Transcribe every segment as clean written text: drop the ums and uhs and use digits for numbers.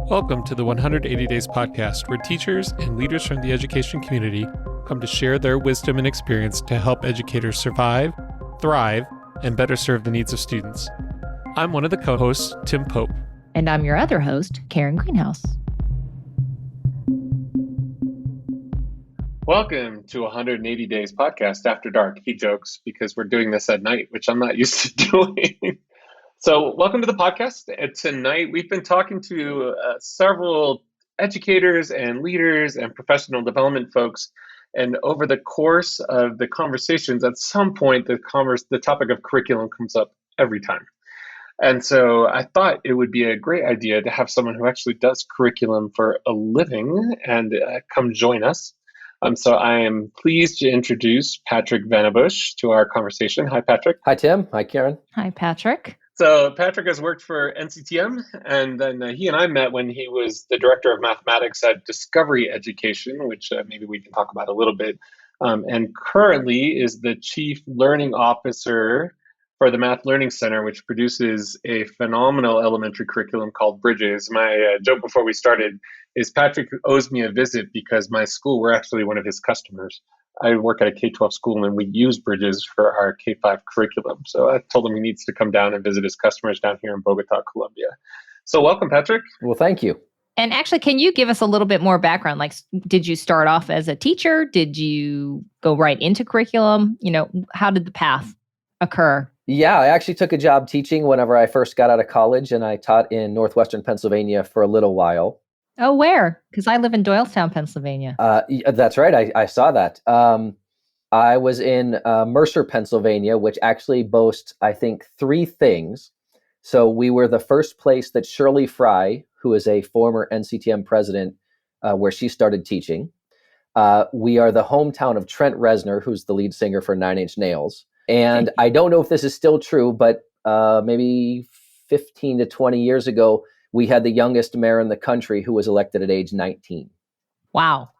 Welcome to the 180 Days podcast, where teachers and leaders from the education community come to share their wisdom and experience to help educators survive, thrive, and better serve the needs of students. I'm one of the co-hosts, Tim Pope. And I'm your other host, Karen Greenhouse. Welcome to 180 Days podcast after dark. He jokes because we're doing this at night, which I'm not used to doing. So welcome to the podcast. Tonight, we've been talking to several educators and leaders and professional development folks. And over the course of the conversations, at some point, the topic of curriculum comes up every time. And so I thought it would be a great idea to have someone who actually does curriculum for a living and come join us. So I am pleased to introduce Patrick Vennebush to our conversation. Hi, Patrick. Hi, Tim. Hi, Karen. Hi, Patrick. So Patrick has worked for NCTM, and then he and I met when he was the director of mathematics at Discovery Education, which maybe we can talk about a little bit, and currently is the chief learning officer for the Math Learning Center, which produces a phenomenal elementary curriculum called Bridges. My joke before we started is Patrick owes me a visit because my school, we're actually one of his customers. I work at a K-12 school and we use Bridges for our K-5 curriculum. So I told him he needs to come down and visit his customers down here in Bogota, Colombia. So welcome, Patrick. Well, thank you. And actually, can you give us a little bit more background? Like, did you start off as a teacher? Did you go right into curriculum? How did the path occur? Yeah, I actually took a job teaching whenever I first got out of college, and I taught in northwestern Pennsylvania for a little while. Oh, where? Because I live in Doylestown, Pennsylvania. That's right. I saw that. I was in Mercer, Pennsylvania, which actually boasts, I think, three things. So we were the first place that Shirley Fry, who is a former NCTM president, where she started teaching. We are the hometown of Trent Reznor, who's the lead singer for Nine Inch Nails. And I don't know if this is still true, but maybe 15 to 20 years ago, we had the youngest mayor in the country who was elected at age 19. Wow.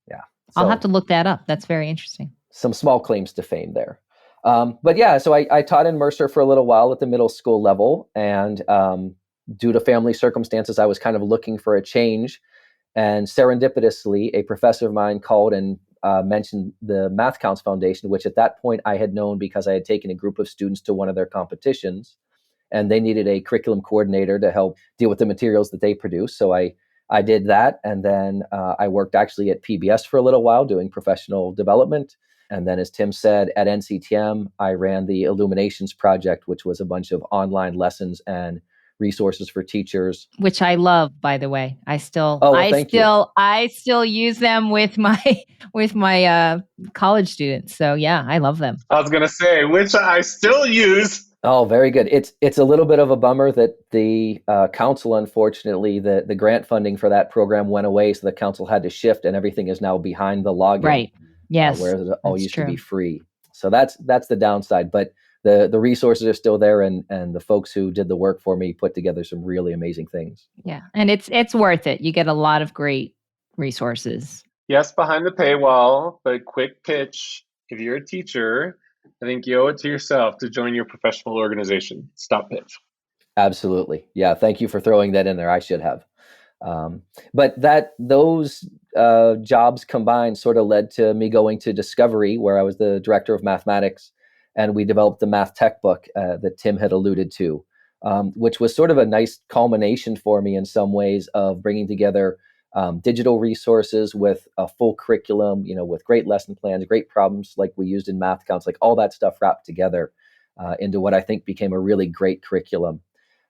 Yeah. I'll have to look that up. That's very interesting. Some small claims to fame there. But yeah, so I taught in Mercer for a little while at the middle school level. And due to family circumstances, I was kind of looking for a change. And serendipitously, a professor of mine called and mentioned the Mathcounts Foundation, which at that point I had known because I had taken a group of students to one of their competitions. And they needed a curriculum coordinator to help deal with the materials that they produce. So I did that. And then I worked actually at PBS for a little while doing professional development. And then, as Tim said, at NCTM, I ran the Illuminations Project, which was a bunch of online lessons and resources for teachers. Which I love, by the way. I still use them with my college students. So yeah, I love them. I was going to say, which I still use. Oh, very good. It's a little bit of a bummer that the council, unfortunately, the grant funding for that program went away, so the council had to shift, and everything is now behind the login. Right. Yes. Whereas it all used to be free. So that's the downside. But the resources are still there, and the folks who did the work for me put together some really amazing things. Yeah, and it's worth it. You get a lot of great resources. Yes, behind the paywall, but quick pitch. If you're a teacher, I think you owe it to yourself to join your professional organization. Stop pitch. Absolutely. Yeah. Thank you for throwing that in there. I should have. But those jobs combined sort of led to me going to Discovery, where I was the director of mathematics, and we developed the math tech book that Tim had alluded to, which was sort of a nice culmination for me in some ways of bringing together digital resources with a full curriculum, with great lesson plans, great problems like we used in Mathcounts, like all that stuff wrapped together into what I think became a really great curriculum.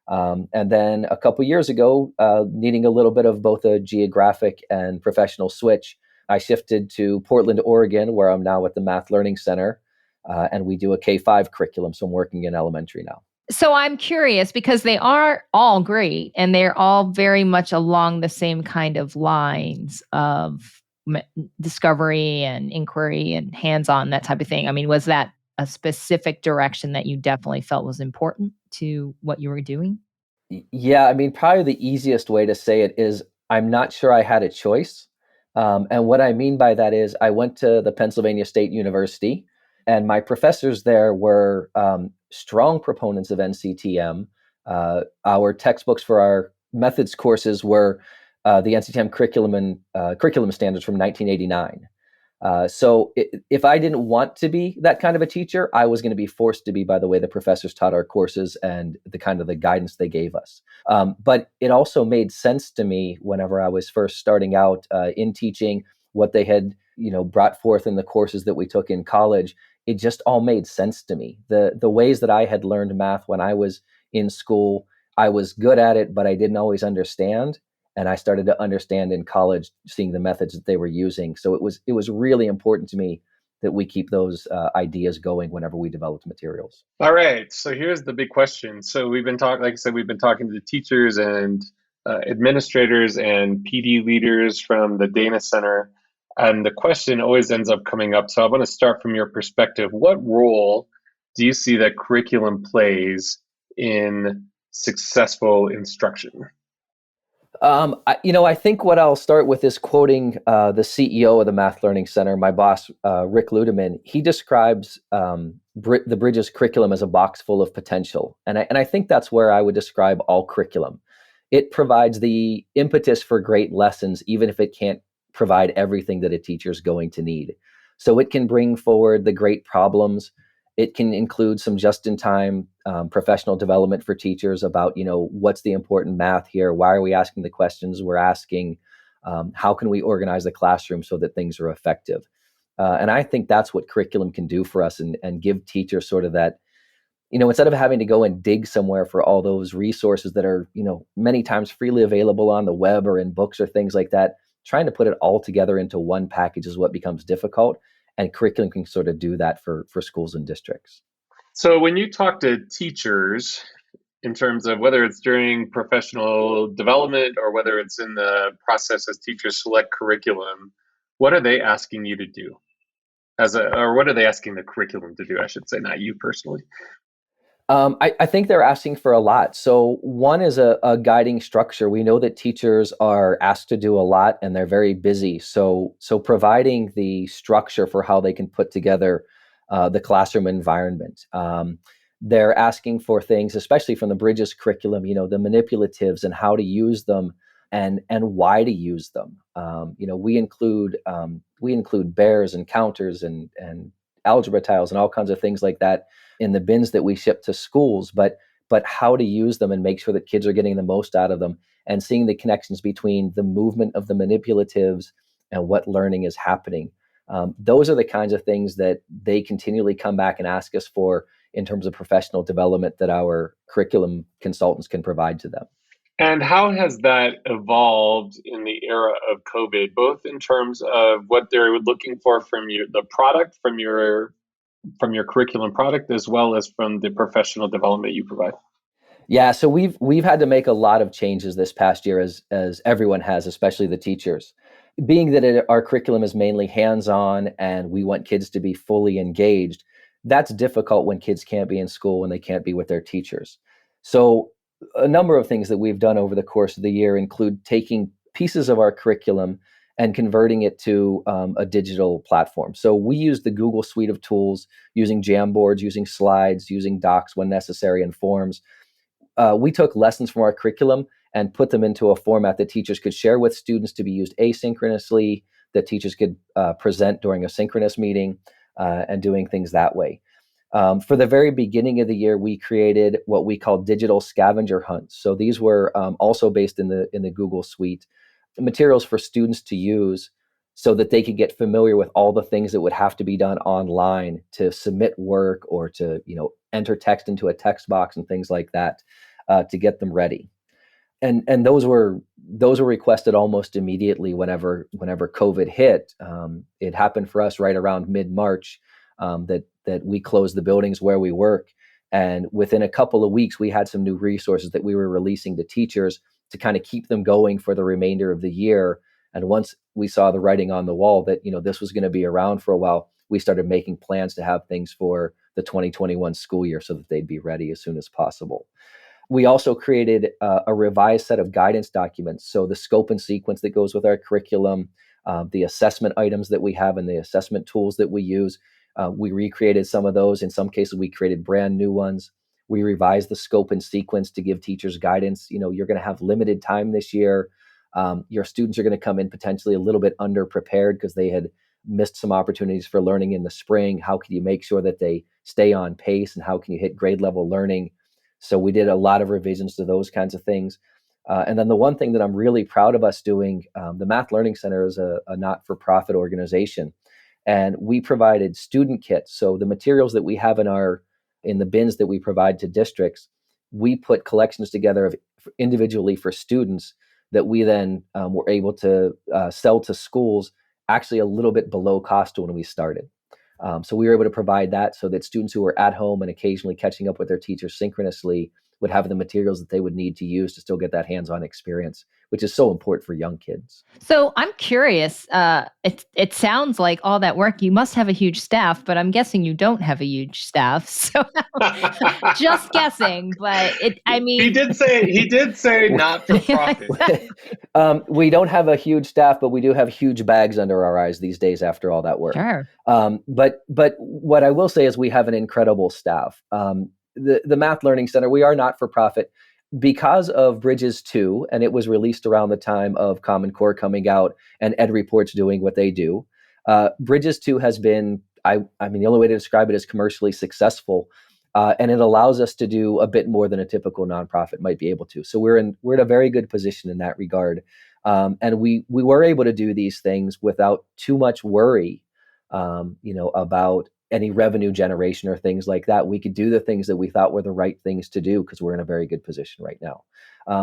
And then a couple years ago, needing a little bit of both a geographic and professional switch, I shifted to Portland, Oregon, where I'm now at the Math Learning Center, and we do a K-5 curriculum. So I'm working in elementary now. So I'm curious because they are all great and they're all very much along the same kind of lines of discovery and inquiry and hands-on, that type of thing. I mean, was that a specific direction that you definitely felt was important to what you were doing? Yeah, I mean, probably the easiest way to say it is I'm not sure I had a choice. And what I mean by that is I went to the Pennsylvania State University, and my professors there were strong proponents of NCTM. Our textbooks for our methods courses were the NCTM curriculum and curriculum standards from 1989. So if I didn't want to be that kind of a teacher, I was going to be forced to be by the way the professors taught our courses and the kind of the guidance they gave us. But it also made sense to me whenever I was first starting out in teaching, what they had brought forth in the courses that we took in college. It just all made sense to me. The ways that I had learned math when I was in school, I was good at it, but I didn't always understand. And I started to understand in college, seeing the methods that they were using. So it was really important to me that we keep those ideas going whenever we developed materials. All right. So here's the big question. So we've been talking, like I said, we've been talking to teachers and administrators and PD leaders from the Dana Center. And the question always ends up coming up. So I want to start from your perspective. What role do you see that curriculum plays in successful instruction? I think what I'll start with is quoting the CEO of the Math Learning Center, my boss, Rick Ludeman. He describes the Bridges curriculum as a box full of potential. And I think that's where I would describe all curriculum. It provides the impetus for great lessons, even if it can't provide everything that a teacher is going to need. So it can bring forward the great problems. It can include some just-in-time professional development for teachers about, what's the important math here? Why are we asking the questions we're asking? How can we organize the classroom so that things are effective? And I think that's what curriculum can do for us and give teachers sort of that, instead of having to go and dig somewhere for all those resources that are, many times freely available on the web or in books or things like that, trying to put it all together into one package is what becomes difficult. And curriculum can sort of do that for schools and districts. So when you talk to teachers, in terms of whether it's during professional development or whether it's in the process as teachers select curriculum, what are they asking you to do? Or what are they asking the curriculum to do? I should say, not you personally. I think they're asking for a lot. So one is a guiding structure. We know that teachers are asked to do a lot and they're very busy. So providing the structure for how they can put together the classroom environment. They're asking for things, especially from the Bridges curriculum, the manipulatives and how to use them and why to use them. We include bears and counters and algebra tiles and all kinds of things like that in the bins that we ship to schools, but how to use them and make sure that kids are getting the most out of them and seeing the connections between the movement of the manipulatives and what learning is happening. Those are the kinds of things that they continually come back and ask us for in terms of professional development that our curriculum consultants can provide to them. And how has that evolved in the era of COVID, both in terms of what they're looking for from you, the product from your curriculum product, as well as from the professional development you provide? Yeah, so we've had to make a lot of changes this past year, as everyone has, especially the teachers. Being that our curriculum is mainly hands-on and we want kids to be fully engaged, that's difficult when kids can't be in school, when they can't be with their teachers. So a number of things that we've done over the course of the year include taking pieces of our curriculum and converting it to a digital platform. So we use the Google suite of tools, using Jamboards, using slides, using docs when necessary, and forms. We took lessons from our curriculum and put them into a format that teachers could share with students to be used asynchronously, that teachers could present during a synchronous meeting, and doing things that way. For the very beginning of the year, we created what we call digital scavenger hunts. So these were also based in the Google suite, materials for students to use so that they could get familiar with all the things that would have to be done online to submit work or to enter text into a text box and things like that to get them ready. And those were requested almost immediately whenever COVID hit. It happened for us right around mid-March that we closed the buildings where we work. And within a couple of weeks, we had some new resources that we were releasing to teachers to kind of keep them going for the remainder of the year. And once we saw the writing on the wall that, this was going to be around for a while, we started making plans to have things for the 2021 school year so that they'd be ready as soon as possible. We also created a revised set of guidance documents. So the scope and sequence that goes with our curriculum, the assessment items that we have and the assessment tools that we use, we recreated some of those. In some cases, we created brand new ones. We revised the scope and sequence to give teachers guidance. You're going to have limited time this year. Your students are going to come in potentially a little bit underprepared because they had missed some opportunities for learning in the spring. How can you make sure that they stay on pace, and how can you hit grade level learning? So we did a lot of revisions to those kinds of things. And then the one thing that I'm really proud of us doing, the Math Learning Center is a not-for-profit organization, and we provided student kits. So the materials that we have in the bins that we provide to districts, we put collections together individually for students that we then were able to sell to schools actually a little bit below cost when we started. So we were able to provide that so that students who were at home and occasionally catching up with their teachers synchronously would have the materials that they would need to use to still get that hands-on experience, which is so important for young kids. So I'm curious, it sounds like all that work, you must have a huge staff, but I'm guessing you don't have a huge staff. So just guessing, but he did say not for profit. We don't have a huge staff, but we do have huge bags under our eyes these days after all that work. Sure. But what I will say is we have an incredible staff. The Math Learning Center, we are not for profit because of Bridges 2, and it was released around the time of Common Core coming out and Ed Reports doing what they do. Bridges 2 has been, the only way to describe it is commercially successful, and it allows us to do a bit more than a typical nonprofit might be able to. So we're in a very good position in that regard, and we were able to do these things without too much worry, about any revenue generation or things like that. We could do the things that we thought were the right things to do because we're in a very good position right now.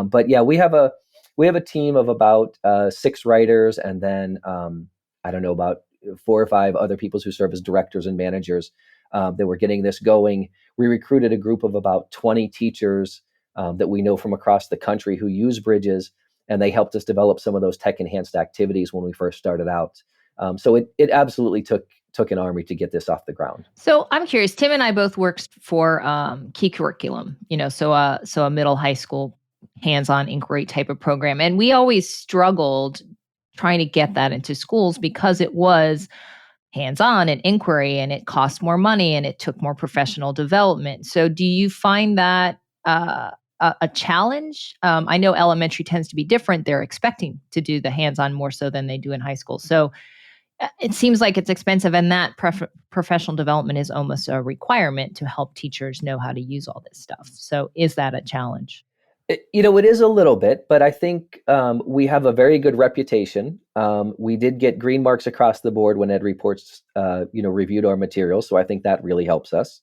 But yeah, we have a team of about 6 writers, and then about 4 or 5 other people who serve as directors and managers that were getting this going. We recruited a group of about 20 teachers that we know from across the country who use Bridges, and they helped us develop some of those tech-enhanced activities when we first started out. So it absolutely took an army to get this off the ground. So I'm curious, Tim and I both worked for Key Curriculum, so a middle high school hands-on inquiry type of program. And we always struggled trying to get that into schools because it was hands-on and inquiry, and it cost more money, and it took more professional development. So do you find that a challenge? I know elementary tends to be different. They're expecting to do the hands-on more so than they do in high school. So it seems like it's expensive, and that professional development is almost a requirement to help teachers know how to use all this stuff. So is that a challenge? It is a little bit, but I think we have a very good reputation. We did get green marks across the board when Ed Reports, reviewed our materials. So I think that really helps us.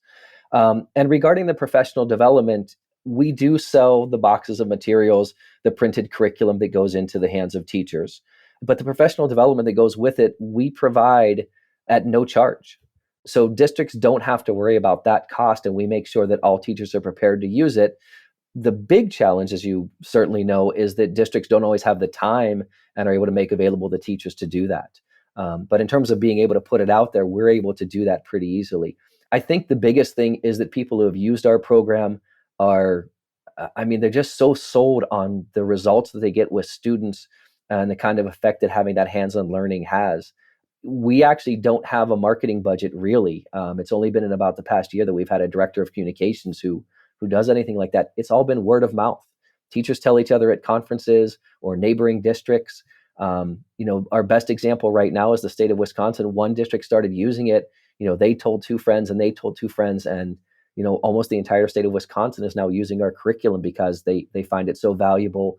And regarding the professional development, we do sell the boxes of materials, the printed curriculum that goes into the hands of teachers. But the professional development that goes with it, we provide at no charge. So districts don't have to worry about that cost, and we make sure that all teachers are prepared to use it. The big challenge, as you certainly know, is that districts don't always have the time and are able to make available the teachers to do that. But in terms of being able to put it out there, we're able to do that pretty easily. I think the biggest thing is that people who have used our program are, they're just so sold on the results that they get with students and the kind of effect that having that hands-on learning has. We actually don't have a marketing budget, really. It's only been in about the past year that we've had a director of communications who does anything like that. It's all been word of mouth. Teachers tell each other at conferences or neighboring districts. Our best example right now is the state of Wisconsin. One district started using it. They told 2 friends, and they told 2 friends, and almost the entire state of Wisconsin is now using our curriculum because they find it so valuable.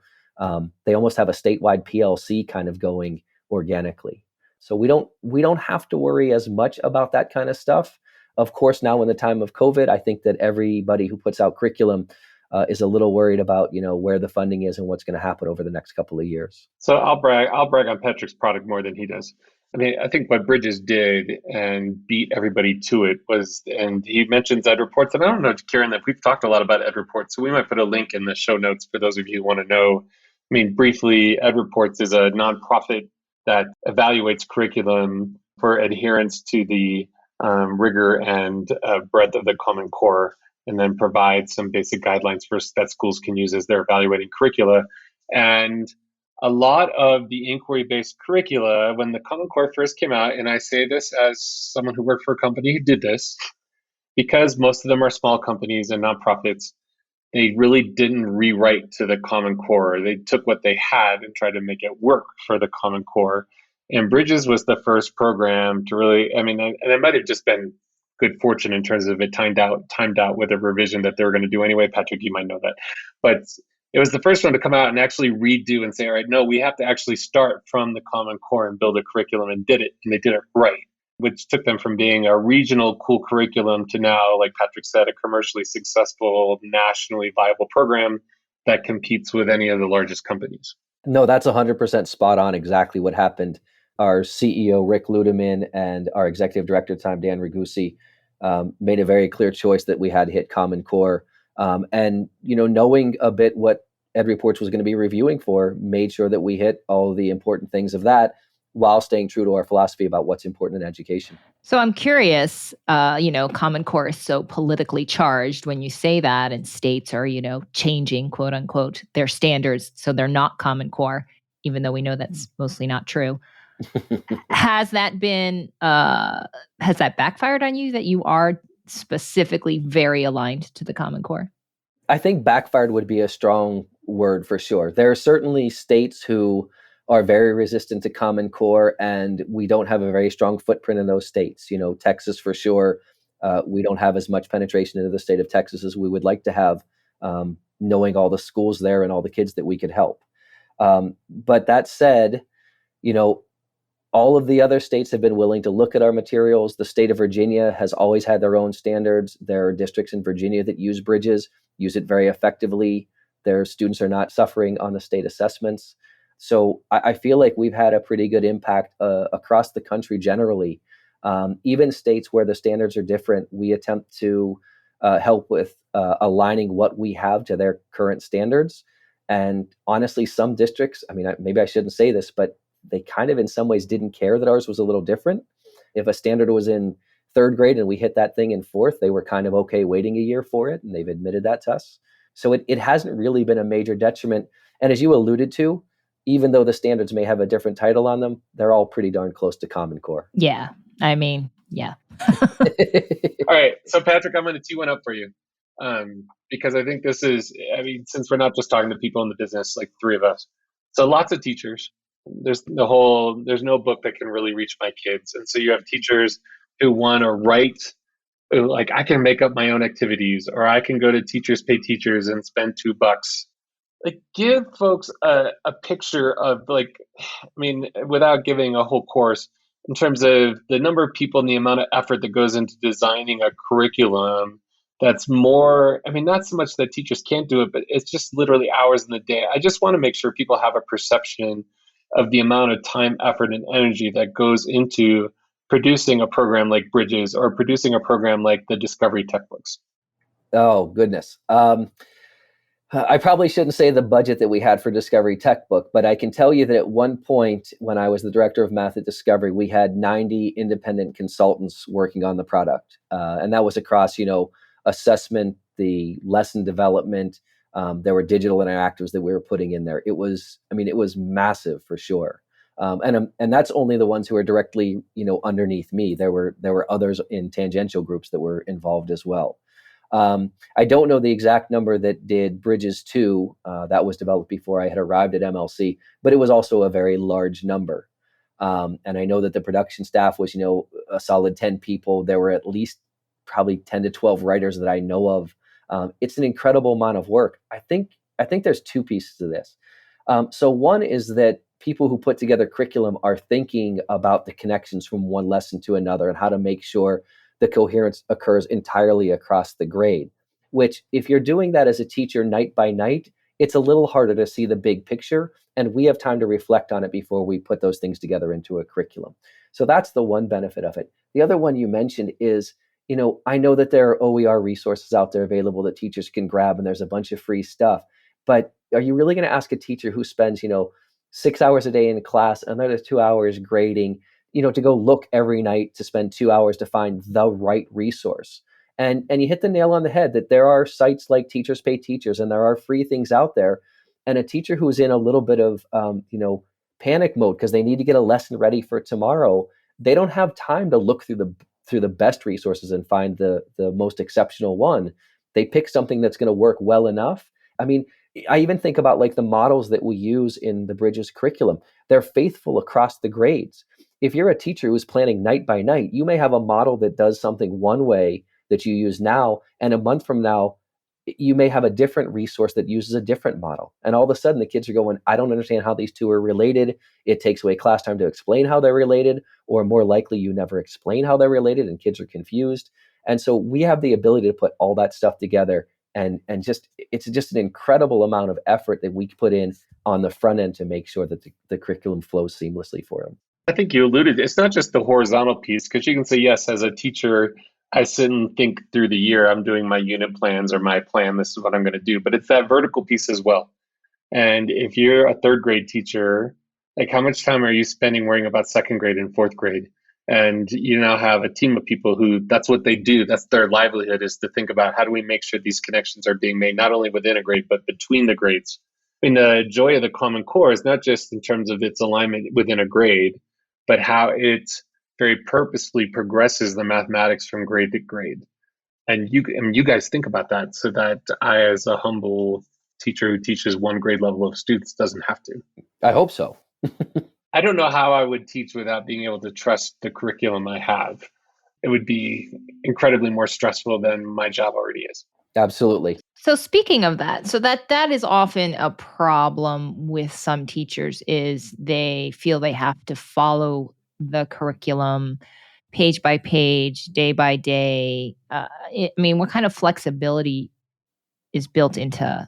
They almost have a statewide PLC kind of going organically. So we don't have to worry as much about that kind of stuff. Of course, now in the time of COVID, I think that everybody who puts out curriculum is a little worried about where the funding is and what's going to happen over the next couple of years. So I'll brag on Patrick's product more than he does. I think what Bridges did and beat everybody to it was, and he mentions Ed Reports, and I don't know, Kieran, that we've talked a lot about Ed Reports, so we might put a link in the show notes for those of you who want to know. Briefly, Ed Reports is a nonprofit that evaluates curriculum for adherence to the rigor and breadth of the Common Core, and then provides some basic guidelines that schools can use as they're evaluating curricula. And a lot of the inquiry-based curricula, when the Common Core first came out, and I say this as someone who worked for a company who did this, because most of them are small companies and nonprofits, they really didn't rewrite to the Common Core. They took what they had and tried to make it work for the Common Core. And Bridges was the first program to really, I mean, and it might have just been good fortune in terms of it timed out with a revision that they were going to do anyway. Patrick, you might know that. But it was the first one to come out and actually redo and say, all right, no, we have to actually start from the Common Core and build a curriculum, and did it. And they did it right, which took them from being a regional cool curriculum to now, like Patrick said, a commercially successful, nationally viable program that competes with any of the largest companies. No, that's 100% spot on exactly what happened. Our CEO, Rick Ludeman, and our executive director at the time, Dan Ragussi, made a very clear choice that we had to hit Common Core. And, knowing a bit what EdReports was going to be reviewing for, made sure that we hit all the important things of that while staying true to our philosophy about what's important in education. So I'm curious, Common Core is so politically charged when you say that, and states are, changing, quote unquote, their standards. So they're not Common Core, even though we know that's mostly not true. Has that backfired on you, that you are specifically very aligned to the Common Core? I think backfired would be a strong word for sure. There are certainly states who are very resistant to Common Core, and we don't have a very strong footprint in those states. Texas for sure. We don't have as much penetration into the state of Texas as we would like to have, knowing all the schools there and all the kids that we could help. But that said, all of the other states have been willing to look at our materials. The state of Virginia has always had their own standards. There are districts in Virginia that use Bridges, use it very effectively. Their students are not suffering on the state assessments. So I feel like we've had a pretty good impact across the country generally. Even states where the standards are different, we attempt to help with aligning what we have to their current standards. And honestly, some districts, maybe I shouldn't say this, but they kind of in some ways didn't care that ours was a little different. If a standard was in third grade and we hit that thing in fourth, they were kind of okay waiting a year for it, and they've admitted that to us. So it hasn't really been a major detriment. And as you alluded to, even though the standards may have a different title on them, they're all pretty darn close to Common Core. Yeah. Yeah. All right. So Patrick, I'm going to tee one up for you. Because I think this is, since we're not just talking to people in the business, like three of us. So lots of teachers. There's no book that can really reach my kids. And so you have teachers who want to write, like, I can make up my own activities, or I can go to Teachers Pay Teachers and spend $2. Like, give folks a picture of, without giving a whole course, in terms of the number of people and the amount of effort that goes into designing a curriculum that's more, not so much that teachers can't do it, but it's just literally hours in the day. I just want to make sure people have a perception of the amount of time, effort, and energy that goes into producing a program like Bridges or producing a program like the Discovery Textbooks. Oh, goodness. I probably shouldn't say the budget that we had for Discovery Textbook, but I can tell you that at one point when I was the director of math at Discovery, we had 90 independent consultants working on the product. And that was across, assessment, the lesson development. There were digital interactives that we were putting in there. It was massive for sure. And that's only the ones who are directly, underneath me. There were others in tangential groups that were involved as well. I don't know the exact number that did Bridges 2. That was developed before I had arrived at MLC, but it was also a very large number. And I know that the production staff was, a solid 10 people. There were at least probably 10 to 12 writers that I know of. It's an incredible amount of work. I think there's two pieces to this. So one is that people who put together curriculum are thinking about the connections from one lesson to another and how to make sure the coherence occurs entirely across the grade, which if you're doing that as a teacher night by night, it's a little harder to see the big picture. And we have time to reflect on it before we put those things together into a curriculum. So that's the one benefit of it. The other one you mentioned is, I know that there are OER resources out there available that teachers can grab, and there's a bunch of free stuff. But are you really going to ask a teacher who spends, 6 hours a day in class, another 2 hours grading, to go look every night to spend 2 hours to find the right resource? And you hit the nail on the head that there are sites like Teachers Pay Teachers, and there are free things out there. And a teacher who's in a little bit of, panic mode because they need to get a lesson ready for tomorrow, they don't have time to look through through the best resources and find the most exceptional one. They pick something that's going to work well enough. I mean, I even think about like the models that we use in the Bridges curriculum. They're faithful across the grades. If you're a teacher who's planning night by night, you may have a model that does something one way that you use now, and a month from now, you may have a different resource that uses a different model. And all of a sudden the kids are going, I don't understand how these two are related. It takes away class time to explain how they're related, or more likely you never explain how they're related and kids are confused. And so we have the ability to put all that stuff together, and just it's just an incredible amount of effort that we put in on the front end to make sure that the curriculum flows seamlessly for them. I think you alluded, it's not just the horizontal piece, because you can say, yes, as a teacher, I sit and think through the year, I'm doing my unit plans or my plan, this is what I'm going to do. But it's that vertical piece as well. And if you're a third grade teacher, like how much time are you spending worrying about second grade and fourth grade? And you now have a team of people who that's what they do. That's their livelihood, is to think about how do we make sure these connections are being made, not only within a grade, but between the grades. I mean, the joy of the Common Core is not just in terms of its alignment within a grade, but how it very purposefully progresses the mathematics from grade to grade. And you guys think about that so that I, as a humble teacher who teaches one grade level of students, doesn't have to. I hope so. I don't know how I would teach without being able to trust the curriculum I have. It would be incredibly more stressful than my job already is. Absolutely. So speaking of that, so that is often a problem with some teachers, is they feel they have to follow the curriculum page by page, day by day. I mean, what kind of flexibility is built into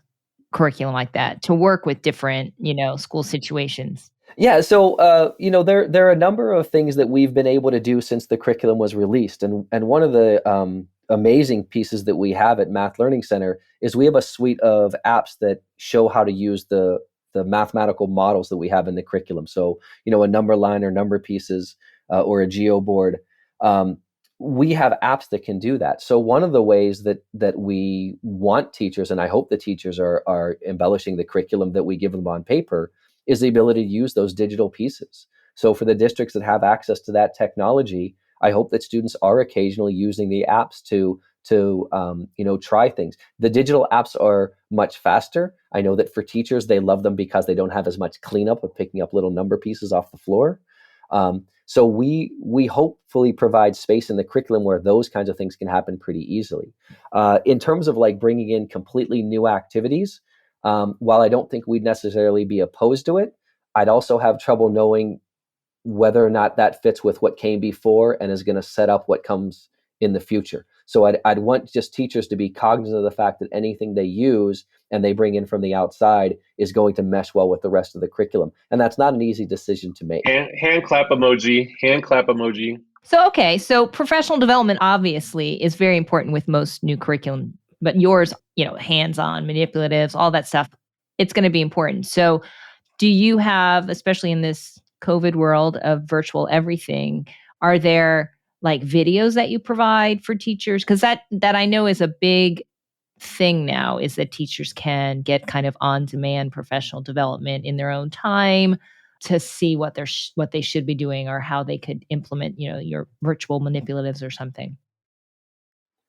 curriculum like that to work with different, school situations? Yeah, so there are a number of things that we've been able to do since the curriculum was released, and one of the amazing pieces that we have at Math Learning Center is we have a suite of apps that show how to use the mathematical models that we have in the curriculum. So a number line or number pieces or a geo board. We have apps that can do that. So one of the ways that we want teachers, and I hope the teachers are embellishing the curriculum that we give them on paper, is the ability to use those digital pieces. So for the districts that have access to that technology, I hope that students are occasionally using the apps to try things. The digital apps are much faster. I know that for teachers, they love them because they don't have as much cleanup of picking up little number pieces off the floor. So we hopefully provide space in the curriculum where those kinds of things can happen pretty easily. In terms of like bringing in completely new activities, while I don't think we'd necessarily be opposed to it, I'd also have trouble knowing whether or not that fits with what came before and is going to set up what comes in the future. So I'd want just teachers to be cognizant of the fact that anything they use and they bring in from the outside is going to mesh well with the rest of the curriculum. And that's not an easy decision to make. Hand clap emoji, hand clap emoji. So professional development obviously is very important with most new curriculum, but yours, hands-on, manipulatives, all that stuff, it's going to be important. So do you have, especially in this COVID world of virtual everything, are there like videos that you provide for teachers? Because that I know is a big thing now, is that teachers can get kind of on-demand professional development in their own time to see what they should be doing or how they could implement, your virtual manipulatives or something.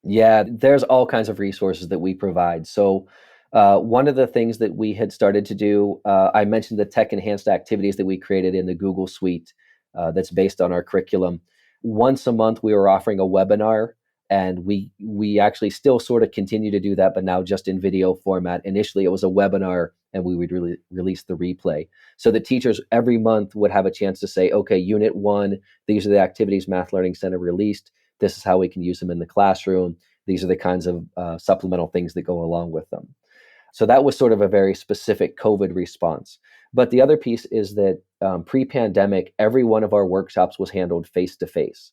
Yeah, there's all kinds of resources that we provide. So one of the things that we had started to do, I mentioned the tech enhanced activities that we created in the Google Suite that's based on our curriculum. Once a month, we were offering a webinar, and we actually still sort of continue to do that, but now just in video format. Initially, it was a webinar, and we would release the replay. So the teachers every month would have a chance to say, okay, Unit 1, these are the activities Math Learning Center released. This is how we can use them in the classroom. These are the kinds of supplemental things that go along with them. So that was sort of a very specific COVID response. But the other piece is that pre-pandemic, every one of our workshops was handled face-to-face.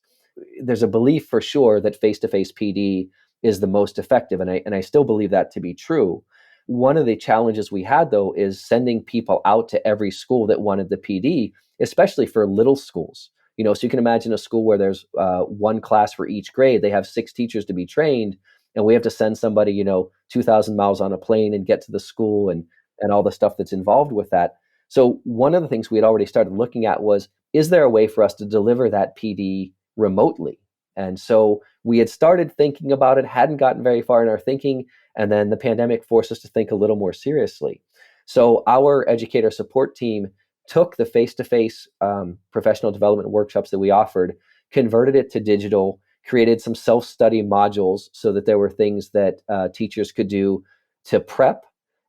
There's a belief for sure that face-to-face PD is the most effective, and I still believe that to be true. One of the challenges we had, though, is sending people out to every school that wanted the PD, especially for little schools. So you can imagine a school where there's one class for each grade. They have 6 teachers to be trained, and we have to send somebody, 2,000 miles on a plane and get to the school and all the stuff that's involved with that. So one of the things we had already started looking at was, is there a way for us to deliver that PD remotely? And so we had started thinking about it, hadn't gotten very far in our thinking, and then the pandemic forced us to think a little more seriously. So our educator support team took the face-to-face professional development workshops that we offered, converted it to digital, created some self-study modules so that there were things that teachers could do to prep.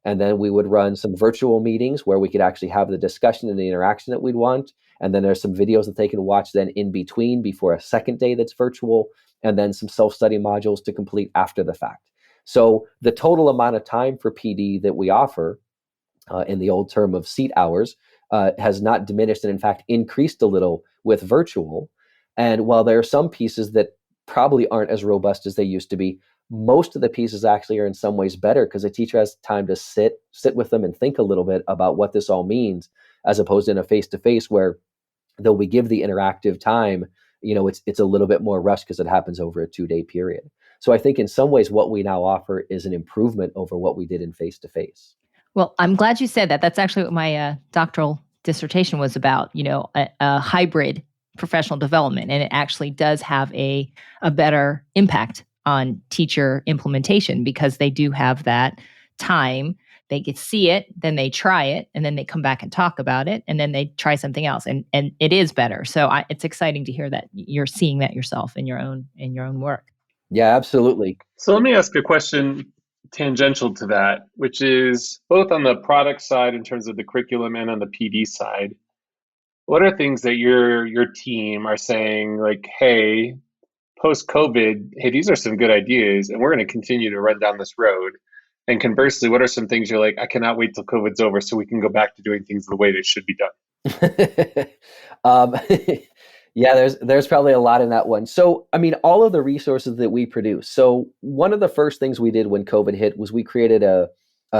And then we would run some virtual meetings where we could actually have the discussion and the interaction that we'd want. And then there's some videos that they can watch then in between before a second day that's virtual, and then some self-study modules to complete after the fact. So the total amount of time for PD that we offer in the old term of seat hours has not diminished and in fact increased a little with virtual. And while there are some pieces that probably aren't as robust as they used to be, most of the pieces actually are in some ways better because the teacher has time to sit with them and think a little bit about what this all means, as opposed to in a face-to-face where though we give the interactive time, it's a little bit more rushed because it happens over a 2-day period. So I think in some ways what we now offer is an improvement over what we did in face-to-face. Well, I'm glad you said that. That's actually what my doctoral dissertation was about, a hybrid professional development. And it actually does have a better impact on teacher implementation because they do have that time. They get to see it, then they try it, and then they come back and talk about it, and then they try something else, and it is better. So it's exciting to hear that you're seeing that yourself in your own work. Yeah, absolutely. So let me ask a question tangential to that, which is both on the product side in terms of the curriculum and on the PD side. What are things that your team are saying like, hey, post-COVID, hey, these are some good ideas, and we're going to continue to run down this road. And conversely, what are some things you're like, I cannot wait till COVID's over so we can go back to doing things the way they should be done? Yeah, there's probably a lot in that one. So, I mean, all of the resources that we produce. So one of the first things we did when COVID hit was we created a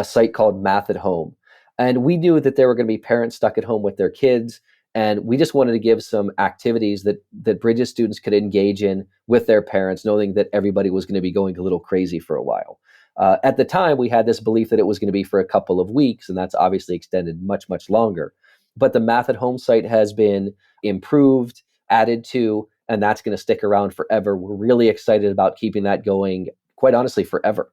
site called Math at Home. And we knew that there were going to be parents stuck at home with their kids. And we just wanted to give some activities that Bridges students could engage in with their parents, knowing that everybody was going to be going a little crazy for a while. At the time, we had this belief that it was going to be for a couple of weeks, and that's obviously extended much, much longer. But the Math at Home site has been improved, added to, and that's going to stick around forever. We're really excited about keeping that going, quite honestly, forever.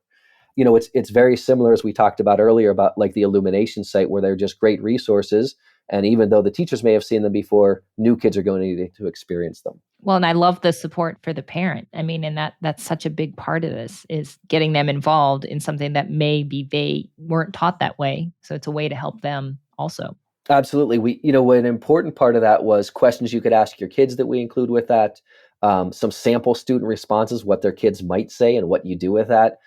It's very similar as we talked about earlier about like the Illumination site where they're just great resources. And even though the teachers may have seen them before, new kids are going to need to experience them. Well, and I love the support for the parent. I mean, and that's such a big part of this is getting them involved in something that maybe they weren't taught that way. So it's a way to help them also. Absolutely. An important part of that was questions you could ask your kids that we include with that, some sample student responses, what their kids might say and what you do with that.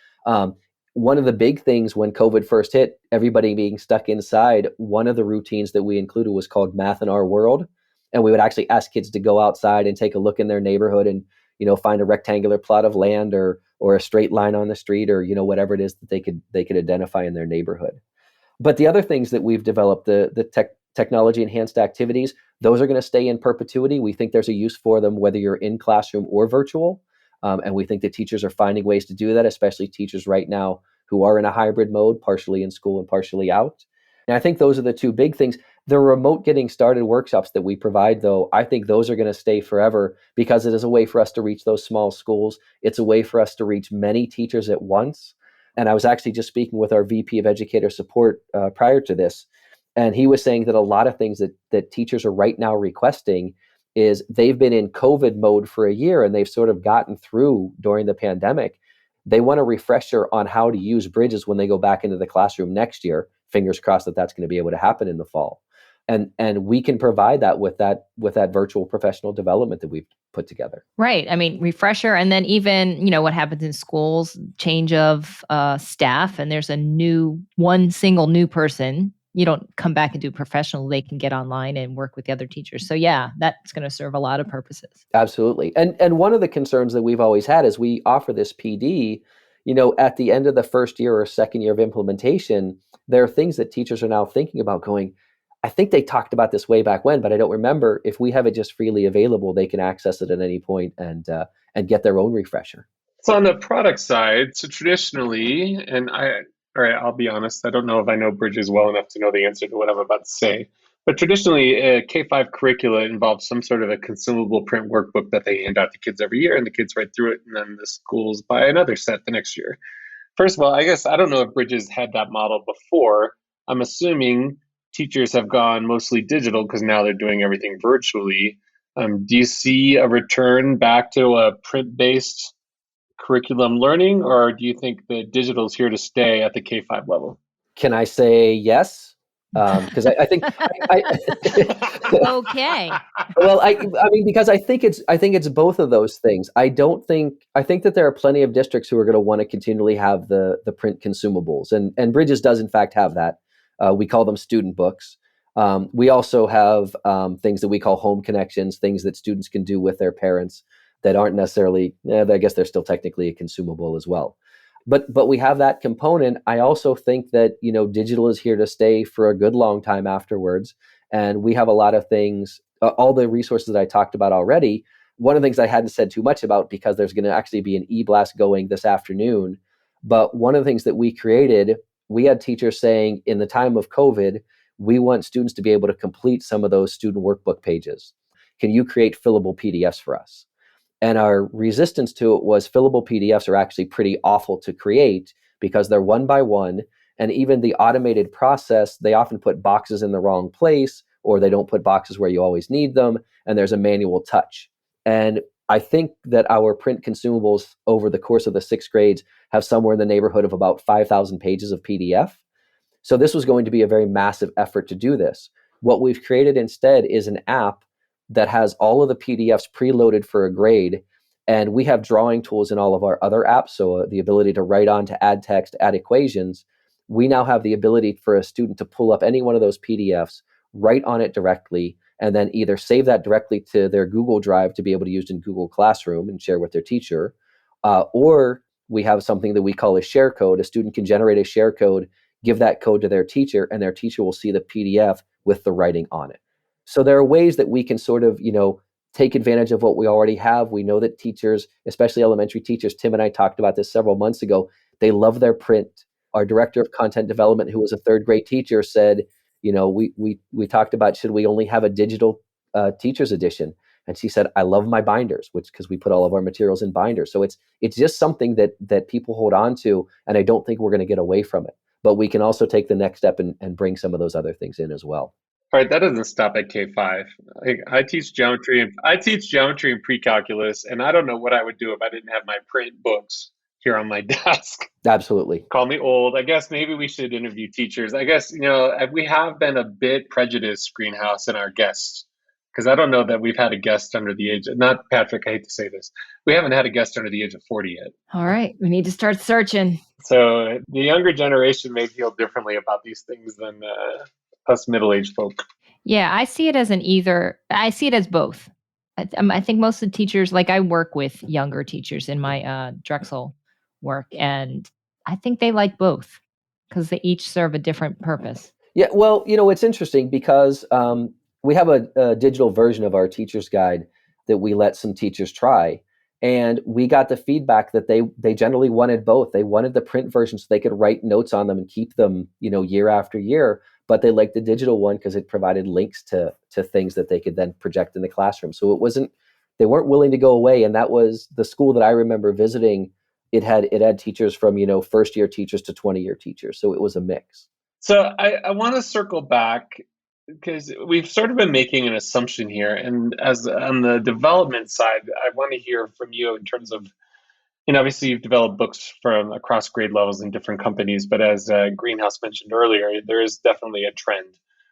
One of the big things when COVID first hit, everybody being stuck inside, one of the routines that we included was called Math in Our World. And we would actually ask kids to go outside and take a look in their neighborhood and, find a rectangular plot of land or a straight line on the street or, whatever it is that they could identify in their neighborhood. But the other things that we've developed, the technology enhanced activities, those are going to stay in perpetuity. We think there's a use for them, whether you're in classroom or virtual. And we think that teachers are finding ways to do that, especially teachers right now who are in a hybrid mode, partially in school and partially out. And I think those are the two big things. The remote getting started workshops that we provide, though, I think those are going to stay forever because it is a way for us to reach those small schools. It's a way for us to reach many teachers at once. And I was actually just speaking with our VP of Educator Support prior to this, and he was saying that a lot of things that teachers are right now requesting is they've been in COVID mode for a year and they've sort of gotten through during the pandemic. They want a refresher on how to use Bridges when they go back into the classroom next year. Fingers crossed that that's going to be able to happen in the fall. And we can provide that with that virtual professional development that we've put together. Right. I mean, refresher, and then even, what happens in schools, change of staff, and there's one single new person. You don't come back and do professional. They can get online and work with the other teachers. So yeah, that's going to serve a lot of purposes. Absolutely. And one of the concerns that we've always had is we offer this PD, at the end of the first year or second year of implementation, there are things that teachers are now thinking about going, I think they talked about this way back when, but I don't remember. If we have it just freely available, they can access it at any point and get their own refresher. So on the product side, so traditionally, all right, I'll be honest, I don't know if I know Bridges well enough to know the answer to what I'm about to say, But traditionally, a K-5 curricula involves some sort of a consumable print workbook that they hand out to kids every year, and the kids write through it, and then the schools buy another set the next year. First of all, I guess I don't know if Bridges had that model before. I'm assuming teachers have gone mostly digital because now they're doing everything virtually. Do you see a return back to a print-based curriculum learning, or do you think that digital is here to stay at the K-5 level? Can I say yes? Because I think Okay. well, I mean, because I think it's both of those things. I think that there are plenty of districts who are going to want to continually have the print consumables, and Bridges does in fact have that. We call them student books. We also have things that we call home connections, things that students can do with their parents that aren't necessarily. I guess they're still technically a consumable as well. But we have that component. I also think that digital is here to stay for a good long time afterwards, and we have a lot of things. All the resources that I talked about already. One of the things I hadn't said too much about because there's going to actually be an e-blast going this afternoon. But one of the things that we created, we had teachers saying in the time of COVID, we want students to be able to complete some of those student workbook pages. Can you create fillable PDFs for us? And our resistance to it was fillable PDFs are actually pretty awful to create because they're one by one. And even the automated process, they often put boxes in the wrong place, or they don't put boxes where you always need them. And there's a manual touch. And I think that our print consumables over the course of the 6th grades have somewhere in the neighborhood of about 5,000 pages of PDF. So this was going to be a very massive effort to do this. What we've created instead is an app that has all of the PDFs preloaded for a grade. And we have drawing tools in all of our other apps. So the ability to write on, to add text, add equations. We now have the ability for a student to pull up any one of those PDFs, write on it directly, and then either save that directly to their Google Drive to be able to use in Google Classroom and share with their teacher. Or we have something that we call a share code. A student can generate a share code, give that code to their teacher, and their teacher will see the PDF with the writing on it. So there are ways that we can sort of, take advantage of what we already have. We know that teachers, especially elementary teachers, Tim and I talked about this several months ago, they love their print. Our director of content development, who was a 3rd grade teacher, said, we talked about, should we only have a digital teacher's edition? And she said, I love my binders, because we put all of our materials in binders. So it's just something that people hold on to, and I don't think we're going to get away from it. But we can also take the next step and bring some of those other things in as well. All right, that doesn't stop at K-5. I teach geometry and pre-calculus, and I don't know what I would do if I didn't have my print books here on my desk. Absolutely. Call me old. I guess maybe we should interview teachers. I guess, we have been a bit prejudiced, Greenhouse, in our guests, because I don't know that we've had a guest under the age of, not Patrick, I hate to say this. We haven't had a guest under the age of 40 yet. All right, we need to start searching. So the younger generation may feel differently about these things than us middle-aged folk. Yeah, I see it as I see it as both. I think most of the teachers, like I work with younger teachers in my Drexel work, and I think they like both because they each serve a different purpose. Yeah, well, it's interesting because we have a digital version of our teacher's guide that we let some teachers try. And we got the feedback that they generally wanted both. They wanted the print version so they could write notes on them and keep them, year after year. But they liked the digital one because it provided links to things that they could then project in the classroom. So they weren't willing to go away. And that was the school that I remember visiting. It had teachers from, first year teachers to 20-year teachers. So it was a mix. So I want to circle back because we've sort of been making an assumption here. And as on the development side, I want to hear from you in terms of, obviously you've developed books from across grade levels in different companies, but as Greenhouse mentioned earlier, there is definitely a trend.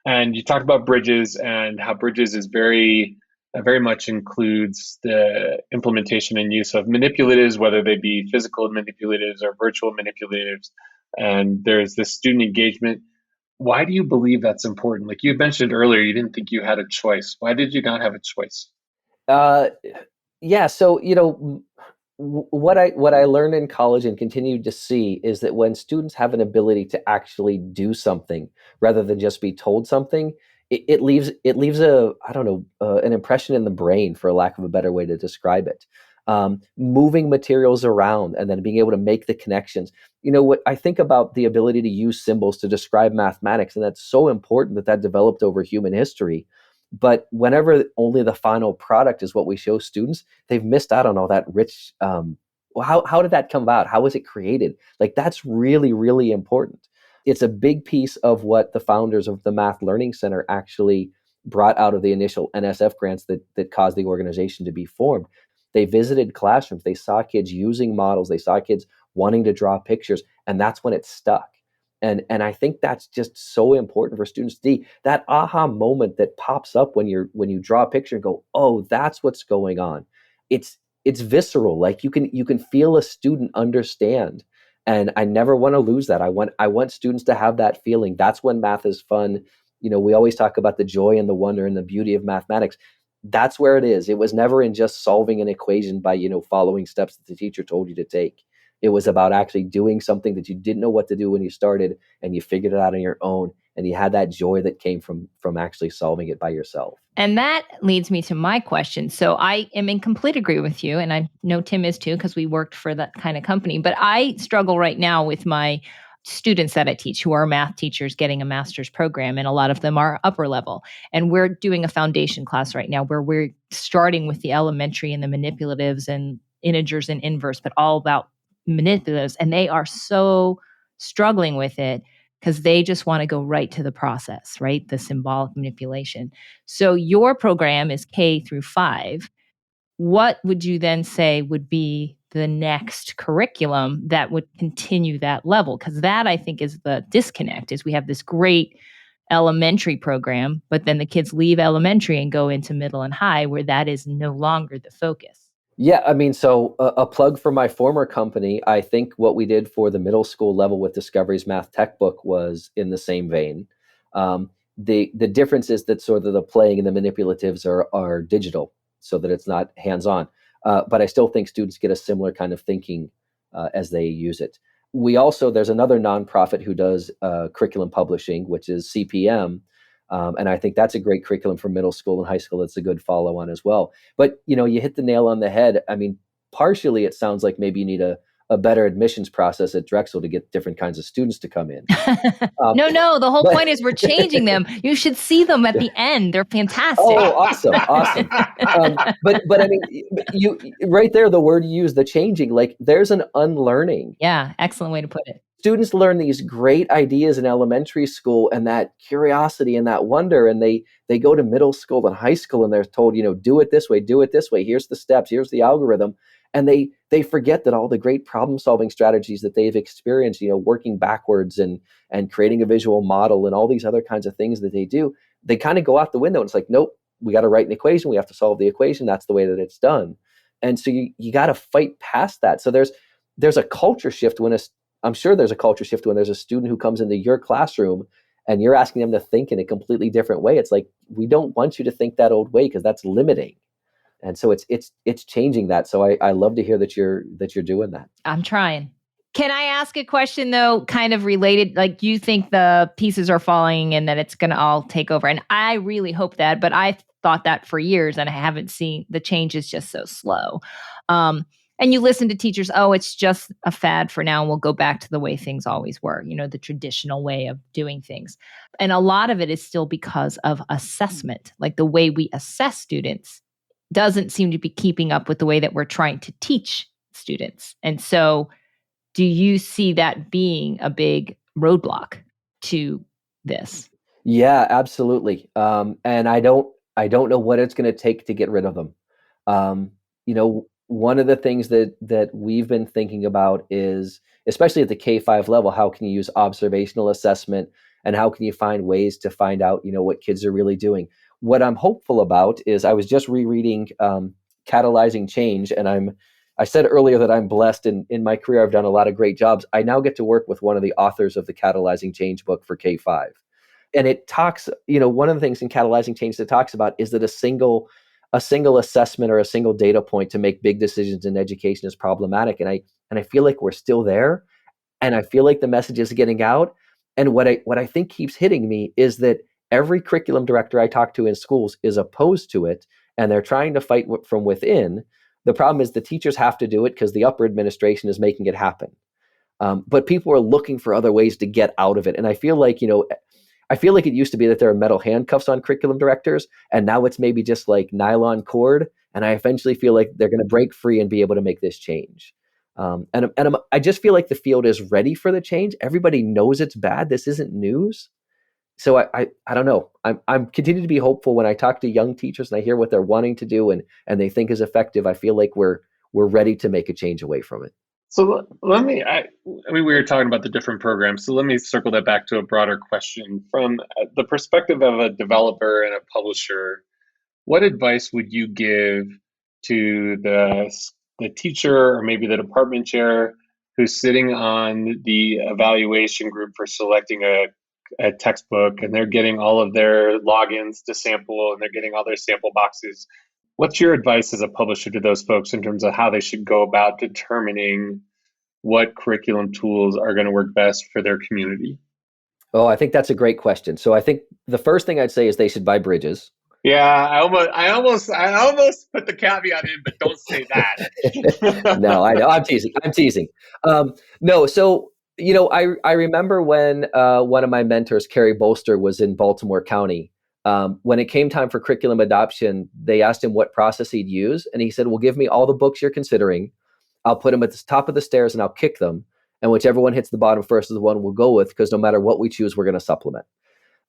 And you talked about Bridges and how Bridges is very much includes the implementation and use of manipulatives, whether they be physical manipulatives or virtual manipulatives. And there's this student engagement. Why do you believe that's important? Like you mentioned earlier, you didn't think you had a choice. Why did you not have a choice? Yeah. So, what I learned in college and continue to see is that when students have an ability to actually do something rather than just be told something, it leaves an impression in the brain, for lack of a better way to describe it. moving materials around and then being able to make the connections. What I think about the ability to use symbols to describe mathematics, and that's so important that developed over human history. But whenever only the final product is what we show students, they've missed out on all that rich. How did that come about? How was it created? Like, that's really, really important. It's a big piece of what the founders of the Math Learning Center actually brought out of the initial NSF grants that caused the organization to be formed. They visited classrooms. They saw kids using models. They saw kids wanting to draw pictures, and that's when it stuck. And I think that's just so important for students to see that aha moment that pops up when you draw a picture and go, oh, that's what's going on. It's visceral. Like you can feel a student understand. And I never want to lose that. I want students to have that feeling. That's when math is fun. We always talk about the joy and the wonder and the beauty of mathematics. That's where it is. It was never in just solving an equation by, following steps that the teacher told you to take. It was about actually doing something that you didn't know what to do when you started, and you figured it out on your own, and you had that joy that came from actually solving it by yourself. And that leads me to my question. So I am in complete agreement with you, and I know Tim is too, because we worked for that kind of company. But I struggle right now with my students that I teach who are math teachers getting a master's program, and a lot of them are upper level. And we're doing a foundation class right now where we're starting with the elementary and the manipulatives and integers and inverse, but all about manipulatives. And they are so struggling with it because they just want to go right to the process, right? The symbolic manipulation. So your program is K through 5. What would you then say would be the next curriculum that would continue that level? Because that, I think, is the disconnect, is we have this great elementary program, but then the kids leave elementary and go into middle and high, where that is no longer the focus. Yeah, I mean, so a plug for my former company. I think what we did for the middle school level with Discovery's Math Tech Book was in the same vein. The difference is that sort of the playing and the manipulatives are digital, so that it's not hands-on. But I still think students get a similar kind of thinking as they use it. There's another nonprofit who does curriculum publishing, which is CPM. And I think that's a great curriculum for middle school and high school. It's a good follow on as well. But, you hit the nail on the head. I mean, partially it sounds like maybe you need a better admissions process at Drexel to get different kinds of students to come in. No, the whole point is we're changing them. You should see them at the end. They're fantastic. Oh, awesome. But I mean, you right there, the word you use, the changing, like there's an unlearning. Yeah, excellent way to put it. Students learn these great ideas in elementary school and that curiosity and that wonder, and they go to middle school and high school and they're told, do it this way, here's the steps, here's the algorithm. And they forget that all the great problem solving strategies that they've experienced, working backwards and creating a visual model and all these other kinds of things that they do, they kind of go out the window. And it's like, nope, we got to write an equation. We have to solve the equation. That's the way that it's done. And so you got to fight past that. So there's a culture shift I'm sure there's a culture shift when there's a student who comes into your classroom and you're asking them to think in a completely different way. It's like, we don't want you to think that old way because that's limiting. And so it's changing that. So I love to hear that you're doing that. I'm trying. Can I ask a question though, kind of related? Like, you think the pieces are falling and that it's going to all take over? And I really hope that, but I thought that for years and I haven't seen the change is just so slow. And you listen to teachers, oh, it's just a fad for now. And we'll go back to the way things always were, the traditional way of doing things. And a lot of it is still because of assessment, like the way we assess students doesn't seem to be keeping up with the way that we're trying to teach students. And so do you see that being a big roadblock to this? Yeah, absolutely. And I don't know what it's going to take to get rid of them. One of the things that we've been thinking about is, especially at the K-5 level, how can you use observational assessment and how can you find ways to find out, what kids are really doing? What I'm hopeful about is I was just rereading Catalyzing Change, and I said earlier that I'm blessed in my career. I've done a lot of great jobs. I now get to work with one of the authors of the Catalyzing Change book for K-5. And it talks, one of the things in Catalyzing Change that talks about is that a single assessment or a single data point to make big decisions in education is problematic. And I feel like we're still there, and I feel like the message is getting out. And what I think keeps hitting me is that every curriculum director I talk to in schools is opposed to it, and they're trying to fight from within. The problem is the teachers have to do it because the upper administration is making it happen. But people are looking for other ways to get out of it. And I feel like, it used to be that there are metal handcuffs on curriculum directors, and now it's maybe just like nylon cord. And I eventually feel like they're going to break free and be able to make this change. I just feel like the field is ready for the change. Everybody knows it's bad. This isn't news. So I don't know. I'm continuing to be hopeful when I talk to young teachers and I hear what they're wanting to do and they think is effective. I feel like we're ready to make a change away from it. So let me, I mean, we were talking about the different programs. So let me circle that back to a broader question. From the perspective of a developer and a publisher, what advice would you give to the teacher or maybe the department chair who's sitting on the evaluation group for selecting a textbook, and they're getting all of their logins to sample and they're getting all their sample boxes? What's your advice as a publisher to those folks in terms of how they should go about determining what curriculum tools are going to work best for their community? Oh, I think that's a great question. So I think the first thing I'd say is they should buy Bridges. Yeah, I almost put the caveat in, but don't say that. No, I know. I'm teasing. No, so I remember when one of my mentors, Kerry Bolster, was in Baltimore County. When it came time for curriculum adoption, they asked him what process he'd use, and he said, "Well, give me all the books you're considering. I'll put them at the top of the stairs, and I'll kick them. And whichever one hits the bottom first is the one we'll go with, because no matter what we choose, we're going to supplement."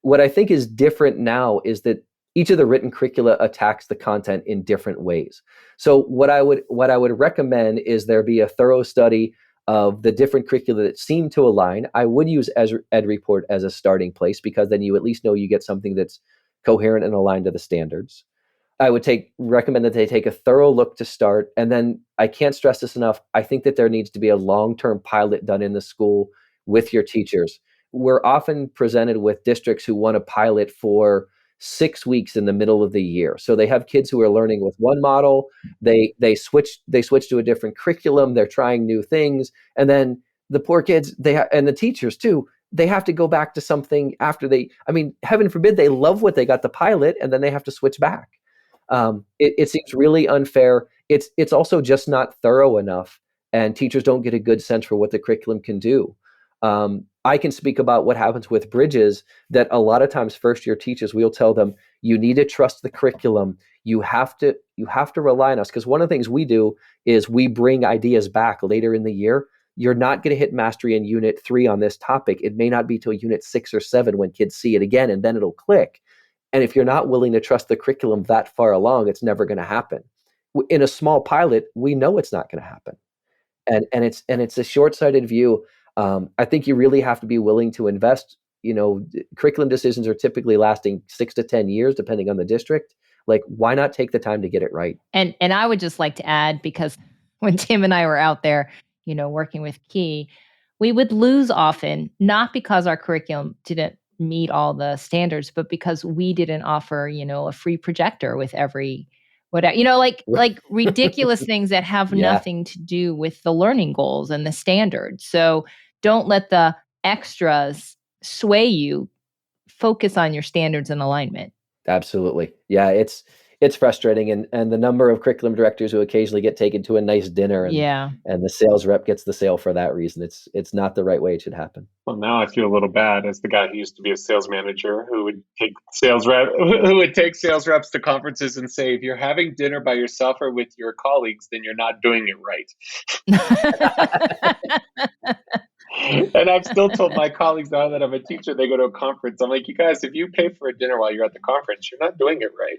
What I think is different now is that each of the written curricula attacks the content in different ways. So what I would recommend is there be a thorough study of the different curricula that seem to align. I would use EdReport as a starting place, because then you at least know you get something that's coherent and aligned to the standards. I would recommend that they take a thorough look to start. And then I can't stress this enough. I think that there needs to be a long-term pilot done in the school with your teachers. We're often presented with districts who want to pilot for 6 weeks in the middle of the year. So they have kids who are learning with one model. They switch to a different curriculum. They're trying new things. And then the poor kids, and the teachers too, they have to go back to something after heaven forbid, they love what they got the pilot, and then they have to switch back. It seems really unfair. It's also just not thorough enough, and teachers don't get a good sense for what the curriculum can do. I can speak about what happens with Bridges, that a lot of times first-year teachers, we'll tell them, you need to trust the curriculum. You have to rely on us, because one of the things we do is we bring ideas back later in the year. You're not going to hit mastery in Unit 3 on this topic. It may not be till Unit 6 or 7 when kids see it again, and then it'll click. And if you're not willing to trust the curriculum that far along, it's never going to happen. In a small pilot, we know it's not going to happen. And it's a short-sighted view. I think you really have to be willing to invest. Curriculum decisions are typically lasting 6 to 10 years, depending on the district. Like, why not take the time to get it right? And I would just like to add, because when Tim and I were out there, working with Key, we would lose often, not because our curriculum didn't meet all the standards, but because we didn't offer, a free projector with every whatever, like ridiculous things that have nothing to do with the learning goals and the standards. So don't let the extras sway you. Focus on your standards and alignment. Absolutely. Yeah, it's frustrating. And the number of curriculum directors who occasionally get taken to a nice dinner and the sales rep gets the sale for that reason. It's not the right way it should happen. Well, now I feel a little bad as the guy who used to be a sales manager who would take sales reps to conferences and say, if you're having dinner by yourself or with your colleagues, then you're not doing it right. And I've still told my colleagues now that I'm a teacher, they go to a conference, I'm like, you guys, if you pay for a dinner while you're at the conference, you're not doing it right.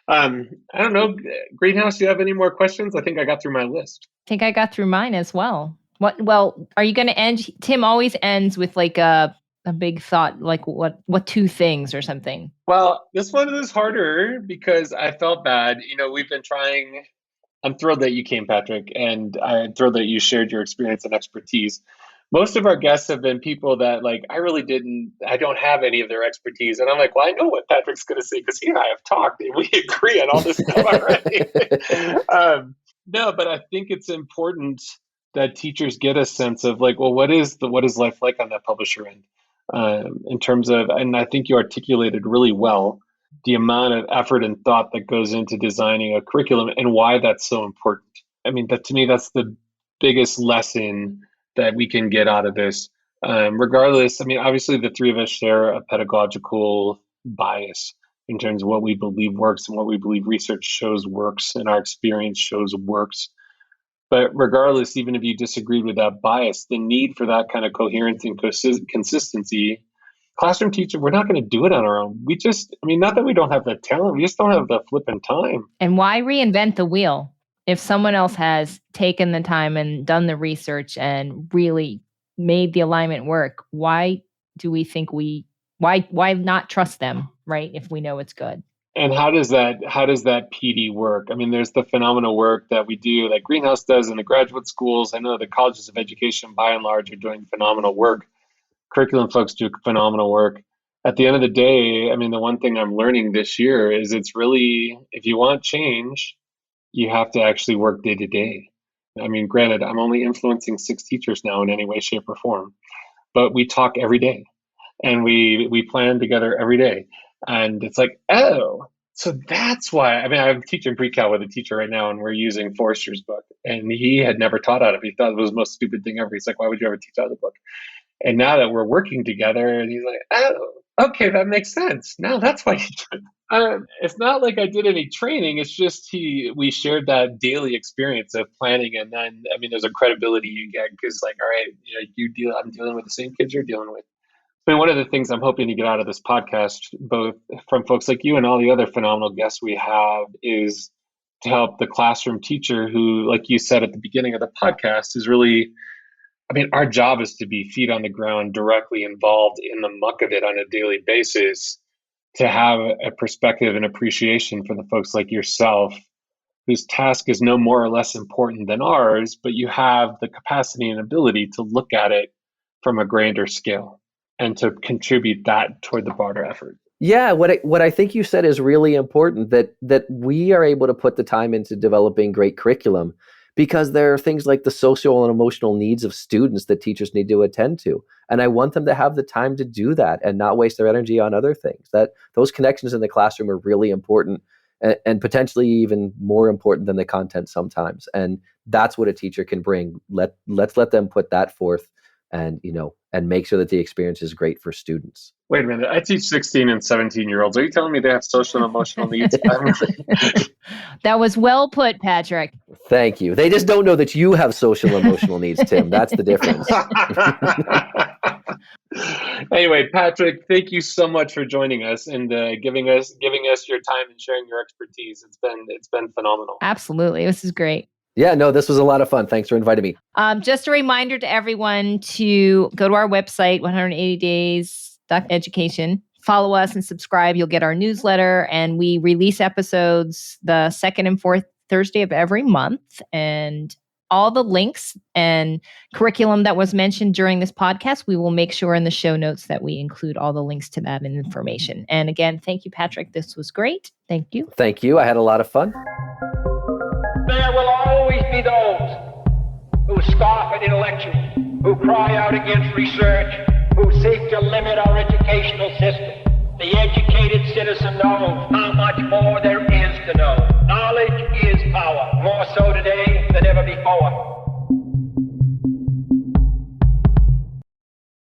I don't know, Greenhouse, do you have any more questions? I think I got through my list. I think I got through mine as well. Well, are you going to end? Tim always ends with like a big thought, like what 2 things or something. Well, this one is harder because I felt bad. We've been trying. I'm thrilled that you came, Patrick, and I'm thrilled that you shared your experience and expertise. Most of our guests have been people that, like, I don't have any of their expertise. And I'm like, well, I know what Patrick's going to say because he and I have talked and we agree on all this stuff already. No, but I think it's important that teachers get a sense of, like, well, what is life like on that publisher end in terms of, and I think you articulated really well, the amount of effort and thought that goes into designing a curriculum and why that's so important. I mean, that to me, that's the biggest lesson that we can get out of this. Regardless, I mean, obviously the three of us share a pedagogical bias in terms of what we believe works and what we believe research shows works and our experience shows works. But regardless, even if you disagreed with that bias, the need for that kind of coherence and consistency, classroom teacher, we're not going to do it on our own. Not that we don't have the talent, we just don't have the flipping time. And why reinvent the wheel? If someone else has taken the time and done the research and really made the alignment work, why do we think why not trust them, right? If we know it's good. And how does that PD work? I mean, there's the phenomenal work that we do, like Greenhouse does in the graduate schools. I know the colleges of education, by and large, are doing phenomenal work. Curriculum folks do phenomenal work. At the end of the day, I mean, the one thing I'm learning this year is it's really, if you want change, you have to actually work day to day. I mean, granted, I'm only influencing 6 teachers now in any way, shape, or form, but we talk every day and we plan together every day. And it's like, oh, so that's why. I mean, I'm teaching pre-cal with a teacher right now, and we're using Forrester's book. And he had never taught out of it. He thought it was the most stupid thing ever. He's like, why would you ever teach out of the book? And now that we're working together, and he's like, oh, okay, that makes sense. Now that's why he did it. It's not like I did any training. It's just we shared that daily experience of planning. And then, I mean, there's a credibility you get because, like, all right, I'm dealing with the same kids you're dealing with. I mean, one of the things I'm hoping to get out of this podcast, both from folks like you and all the other phenomenal guests we have, is to help the classroom teacher who, like you said at the beginning of the podcast, is really, I mean, our job is to be feet on the ground, directly involved in the muck of it on a daily basis, to have a perspective and appreciation for the folks like yourself, whose task is no more or less important than ours, but you have the capacity and ability to look at it from a grander scale and to contribute that toward the broader effort. Yeah, what I think you said is really important, that we are able to put the time into developing great curriculum because there are things like the social and emotional needs of students that teachers need to attend to. And I want them to have the time to do that and not waste their energy on other things. That those connections in the classroom are really important and potentially even more important than the content sometimes. And that's what a teacher can bring. Let's let them put that forth and make sure that the experience is great for students. Wait a minute. I teach 16 and 17-year-olds. Are you telling me they have social and emotional needs? That was well put, Patrick. Thank you. They just don't know that you have social and emotional needs, Tim. That's the difference. Anyway, Patrick, thank you so much for joining us and giving us your time and sharing your expertise. It's been phenomenal. Absolutely. This is great. Yeah, no, this was a lot of fun. Thanks for inviting me. Just a reminder to everyone to go to our website, 180days.education. Follow us and subscribe. You'll get our newsletter, and we release episodes the second and fourth Thursday of every month. And all the links and curriculum that was mentioned during this podcast, we will make sure in the show notes that we include all the links to that and information. And again, thank you, Patrick. This was great. Thank you. Thank you. I had a lot of fun. There will always be those who scoff at intellectuals, who cry out against research, who seek to limit our educational system. The educated citizen knows how much more there is to know. Knowledge is power, more so today than ever before.